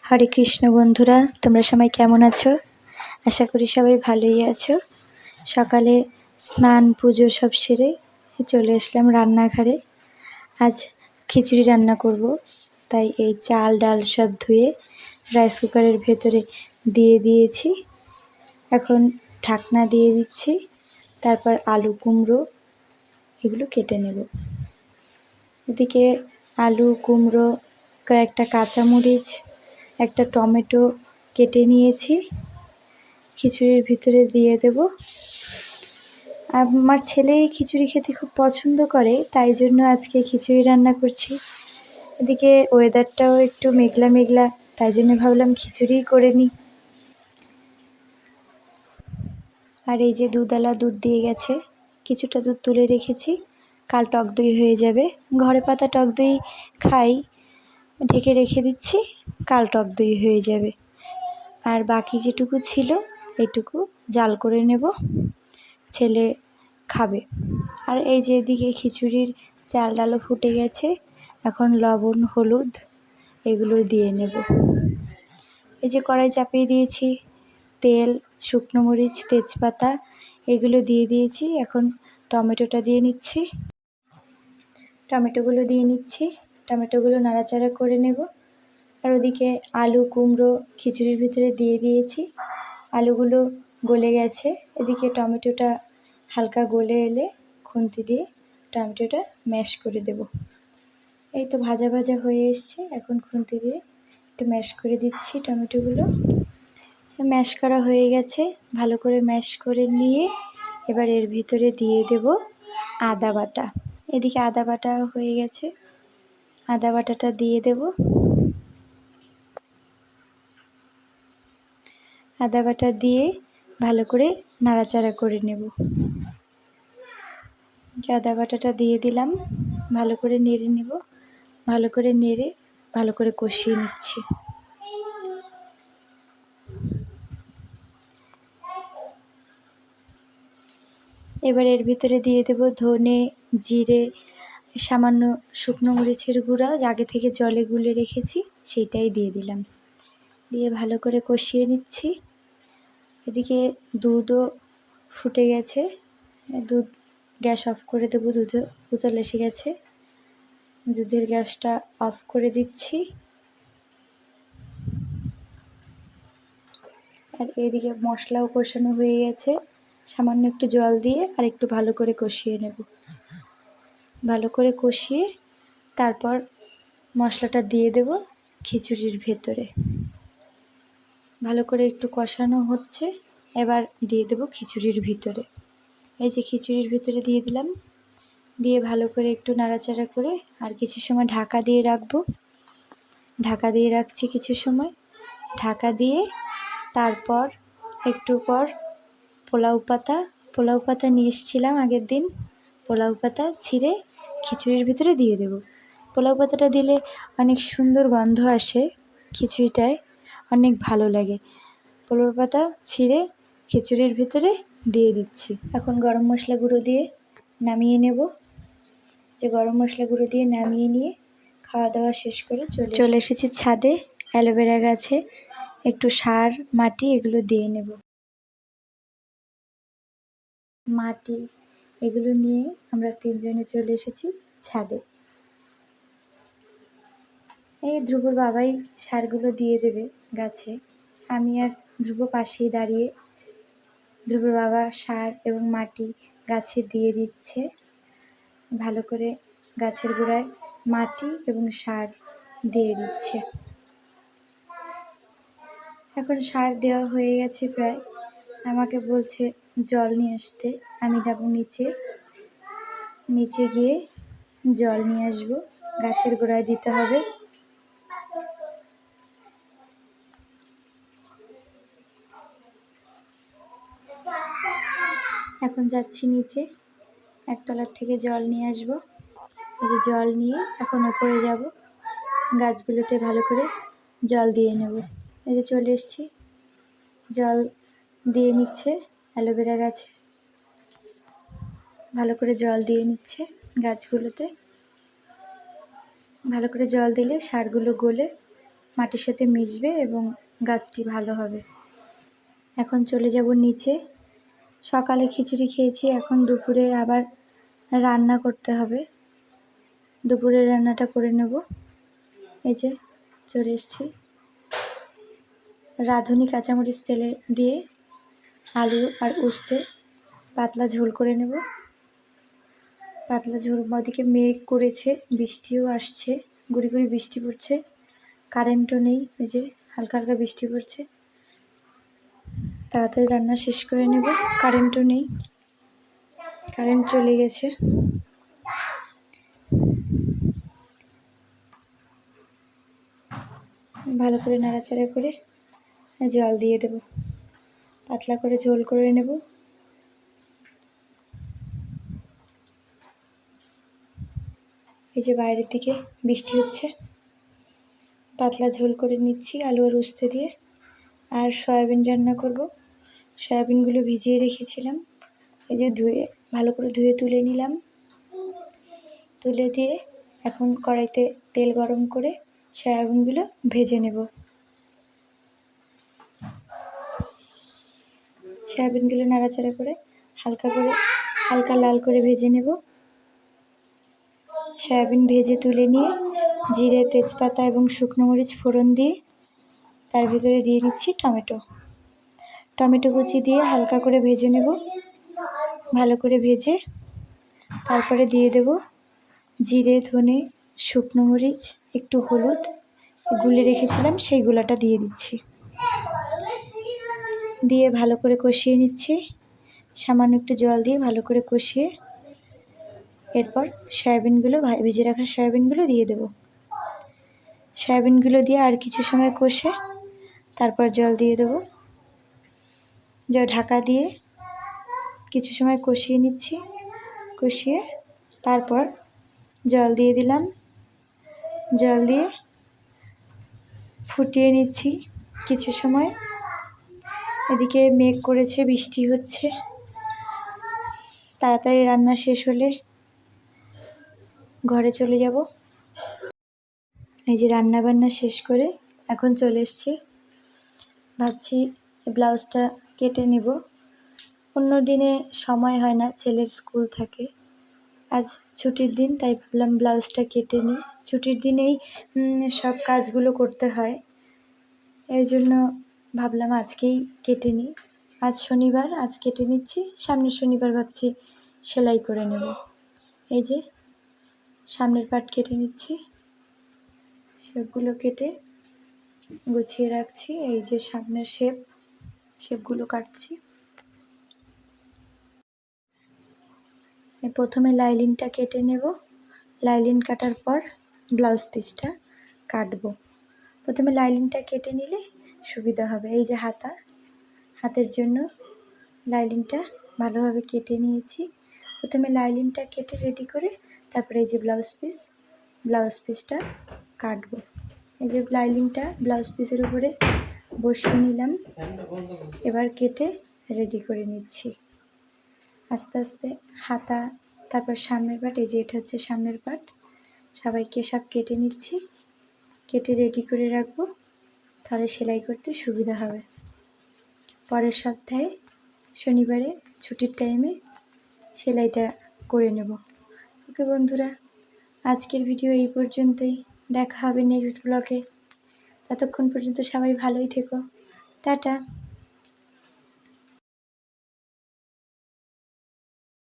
হরে কৃষ্ণ বন্ধুরা, তোমরা সবাই কেমন আছো? আশা করি সবাই ভালোই আছো। সকালে স্নান পুজো সব সেরে চলে আসলাম রান্নাঘরে। আজ খিচুড়ি রান্না করব, তাই এই চাল ডাল সব ধুয়ে রাইস কুকারের ভেতরে দিয়ে দিয়েছি। এখন ঢাকনা দিয়ে দিচ্ছি, তারপর আলু কুমড়ো এগুলো কেটে নেব। এদিকে আলু কুমড়ো, কয়েকটা কাঁচামরিচ, একটা টমেটো কেটে নিয়েছি, খিচুড়ির ভিতরে দিয়ে দেব। আমার ছেলে খিচুড়ি খেতে খুব পছন্দ করে, তাই জন্য আজকে খিচুড়ি রান্না করছি। এদিকে ওয়েদারটাও একটু মেঘলা মেঘলা, তাই জন্য ভাবলাম খিচুড়িই করে নিই। আর এই যে দুধওয়ালা দুধ দিয়ে গেছে, কিছুটা দুধ তুলে রেখেছি, কাল টক দই হয়ে যাবে। ঘরে পাতা টক দই খাই, ঢেকে রেখে দিচ্ছি, কাল টক দই হয়ে যাবে। আর বাকি যেটুকু ছিল এটুকু জাল করে নেব, ছেলে খাবে। আর এই যে এদিকে খিচুড়ির চাল ডালও ফুটে গেছে, এখন লবণ হলুদ এগুলো দিয়ে নেব। এই যে কড়াই চাপিয়ে দিয়েছি, তেল, শুকনো মরিচ, তেজপাতা এগুলো দিয়ে দিয়েছি। এখন টমেটোটা দিয়ে নিচ্ছি, টমেটোগুলো নাড়াচাড়া করে নেব। আর ওদিকে আলু কুমড়ো খিচুড়ির ভিতরে দিয়ে দিয়েছি, আলুগুলো গলে গেছে। এদিকে টমেটোটা হালকা গলে এলে খুন্তি দিয়ে টমেটোটা ম্যাশ করে দেব। এই তো ভাজা ভাজা হয়ে এসছে, এখন খুন্তি দিয়ে একটু ম্যাশ করে দিচ্ছি। টমেটোগুলো ম্যাশ করা হয়ে গেছে, ভালো করে ম্যাশ করে নিয়ে এবার এর ভিতরে দিয়ে দেব আদা বাটা। এদিকে আদা বাটা হয়ে গেছে, আদা বাটাটা দিয়ে দেব। আদা বাটা দিয়ে ভালো করে নাড়াচাড়া করে নেব। আদা বাটাটা দিয়ে দিলাম, ভালো করে নেড়ে নেব। ভালো করে নেড়ে ভালো করে কষিয়ে নিচ্ছি। এবার এর ভিতরে দিয়ে দেব ধনে, জিরে, সামান্য শুকনো মরিচের গুঁড়া, আগে থেকে জলে গুলে রেখেছি সেইটাই দিয়ে দিলাম। দিয়ে ভালো করে কষিয়ে নিচ্ছি। এদিকে দুধও ফুটে গেছে, দুধ গ্যাস অফ করে দেবো, দুধে উতল এসে গেছে, দুধের গ্যাসটা অফ করে দিচ্ছি। আর এদিকে মশলাও কষানো হয়ে গেছে, সামান্য একটু জল দিয়ে আর একটু ভালো করে কষিয়ে নেব। ভালো করে কষিয়ে তারপর মশলাটা দিয়ে দেব খিচুড়ির ভেতরে। ভালো করে একটু কষানো হচ্ছে, এবার দিয়ে দেব খিচুড়ির ভিতরে। এই যে খিচুড়ির ভিতরে দিয়ে দিলাম, দিয়ে ভালো করে একটু নাড়াচাড়া করে আর কিছু সময় ঢাকা দিয়ে রাখবো। ঢাকা দিয়ে রাখছি কিছু সময়, ঢাকা দিয়ে তারপর একটু পর পোলাও পাতা নিয়ে এসেছিলাম আগের দিন, পোলাও পাতা ছিঁড়ে খিচুড়ির ভিতরে দিয়ে দেব। পোলাও পাতাটা দিলে অনেক সুন্দর গন্ধ আসে, খিচুড়িটায় অনেক ভালো লাগে। পোলাও পাতা ছিঁড়ে খিচুড়ির ভিতরে দিয়ে দিচ্ছি। এখন গরম মশলা গুঁড়ো দিয়ে নামিয়ে নেব। যে গরম মশলা গুঁড়ো দিয়ে নামিয়ে নিয়ে খাওয়া দাওয়া শেষ করে চলে এসেছি ছাদে। অ্যালোভেরা গাছে একটু সার, মাটি এগুলো দিয়ে নেব। মাটি এগুলো নিয়ে আমরা তিনজনে চলে এসেছি ছাদে। এই ধ্রুবর বাবাই সারগুলো দিয়ে দেবে গাছে, আমি আর ধ্রুব পাশেই দাঁড়িয়ে ধ্রুবর বাবা সার এবং মাটি গাছে দিয়ে দিচ্ছে। ভালো করে গাছের গোড়ায় মাটি এবং সার দিয়ে দিচ্ছে। এখন সার দেওয়া হয়ে গেছে প্রায়, আমাকে বলছে জল নিয়ে আসতে। আমি যাব নিচে গিয়ে জল নিয়ে আসবো, গাছের গোড়ায় দিতে হবে। এখন যাচ্ছি নিচে, একতলার থেকে জল নিয়ে আসবো। এই যে জল নিয়ে এখন ওপরে যাব, গাছগুলোতে ভালো করে জল দিয়ে নেব। এই যে চলে এসেছি, জল দিয়ে নিচ্ছে অ্যালোভেরা গাছে, ভালো করে জল দিয়ে নিচ্ছে গাছগুলোতে। ভালো করে জল দিলে সারগুলো গলে মাটির সাথে মিশবে এবং গাছটি ভালো হবে। এখন চলে যাব নিচে। সকালে খিচুড়ি খেয়েছি, এখন দুপুরে আবার রান্না করতে হবে। দুপুরের রান্নাটা করে নেব। এই যে চলে এসেছি। রাঁধুনি কাঁচামরিচ তেলে দিয়ে আলু আর উস্তে পাতলা ঝোল করে নেব। পাতলা ঝোল, ওদিকে মেঘ করেছে, বৃষ্টিও আসছে, গুড়ি গুড়ি বৃষ্টি পড়ছে, কারেন্টও নেই। এই যে হালকা হালকা বৃষ্টি পড়ছে। তাড়াতাড়ি রান্না শেষ করে নেব। কারেন্টও নেই, কারেন্ট চলে গেছে। ভালো করে নাড়াচাড়া করে জল দিয়ে দেব, পাতলা করে ঝোল করে নেব। এই যে বাইরের দিকে বৃষ্টি হচ্ছে, পাতলা ঝোল করে নিচ্ছি আলু আর উস্তে দিয়ে। আর সয়াবিন রান্না করব। সয়াবিনগুলো ভিজিয়ে রেখেছিলাম, এই যে ভালো করে ধুয়ে তুলে নিলাম। তুলে দিয়ে এখন কড়াইতে তেল গরম করে সয়াবিনগুলো ভেজে নেব। সয়াবিনগুলো নাড়াচাড়া করে হালকা লাল করে ভেজে নেব। সয়াবিন ভেজে তুলে নিয়ে জিরে, তেজপাতা এবং শুকনো মরিচ ফোড়ন দিয়ে তার ভিতরে দিয়ে দিচ্ছি টমেটো কুচি দিয়ে হালকা করে ভেজে নেব। ভালো করে ভেজে তারপরে দিয়ে দেব জিরে, ধনে, শুকনো মরিচ, একটু হলুদ গুলে রেখেছিলাম, সেই গুলাটা দিয়ে দিচ্ছি। দিয়ে ভালো করে কষিয়ে নিচ্ছি। সামান্য একটু জল দিয়ে ভালো করে কষিয়ে এরপর সয়াবিনগুলো, ভেজে রাখা সয়াবিনগুলো দিয়ে দেব। সয়াবিনগুলো দিয়ে আর কিছু সময় কষে তারপর জল দিয়ে দেব। ঢাকা দিয়ে কিছু সময় কষিয়ে নিচ্ছি। কষিয়ে তারপর জল দিয়ে দিলাম। জল দিয়ে ফুটিয়ে নিচ্ছি কিছু সময়। এদিকে মেঘ করেছে, বৃষ্টি হচ্ছে। তাড়াতাড়ি রান্না শেষ হলে ঘরে চলে যাব। এই যে রান্না বান্না শেষ করে এখন চলে এসেছি। ভাবছি ব্লাউজটা কেটে নেব। অন্য দিনে সময় হয় না, ছেলের স্কুল থাকে। আজ ছুটির দিন, তাই ভাবলাম ব্লাউজটা কেটে নিই। ছুটির দিনেই সব কাজগুলো করতে হয়, এই জন্য ভাবলাম আজকেই কেটে নিই। আজ শনিবার, আজ কেটে নিচ্ছি। সামনের শনিবার ভাবছি সেলাই করে নেব। এই যে সামনের পাট কেটে নিচ্ছি, শেপগুলো কেটে গুছিয়ে রাখছি। এই যে সামনের শেপগুলো কাটছি। প্রথমে লাইলিনটা কেটে নেব। লাইলিন কাটার পর ব্লাউজ পিসটা কাটবো। প্রথমে লাইলিনটা কেটে নিলে সুবিধা হবে। এই যে হাতের জন্য লাইলিনটা ভালোভাবে কেটে নিয়েছি। প্রথমে লাইলিনটা কেটে রেডি করে তারপরে এই যে ব্লাউজ পিসটা কাটবো। এই যে লাইলিনটা ব্লাউজ পিসের উপরে বসিয়ে নিলাম। এবার কেটে রেডি করে নিচ্ছি আস্তে আস্তে। হাতা, তারপর সামনের পাট। এই যে এটা হচ্ছে সামনের পাট। সবাইকে সব কেটে নিচ্ছি, কেটে রেডি করে রাখবো, তাহলে সেলাই করতে সুবিধা হবে। পরের সপ্তাহে শনিবারে ছুটির টাইমে সেলাইটা করে নেব। ওকে বন্ধুরা, আজকের ভিডিও এই পর্যন্তই। দেখা হবে নেক্সট ব্লগে। ততক্ষণ পর্যন্ত সবাই ভালোই থেকো। টাটা।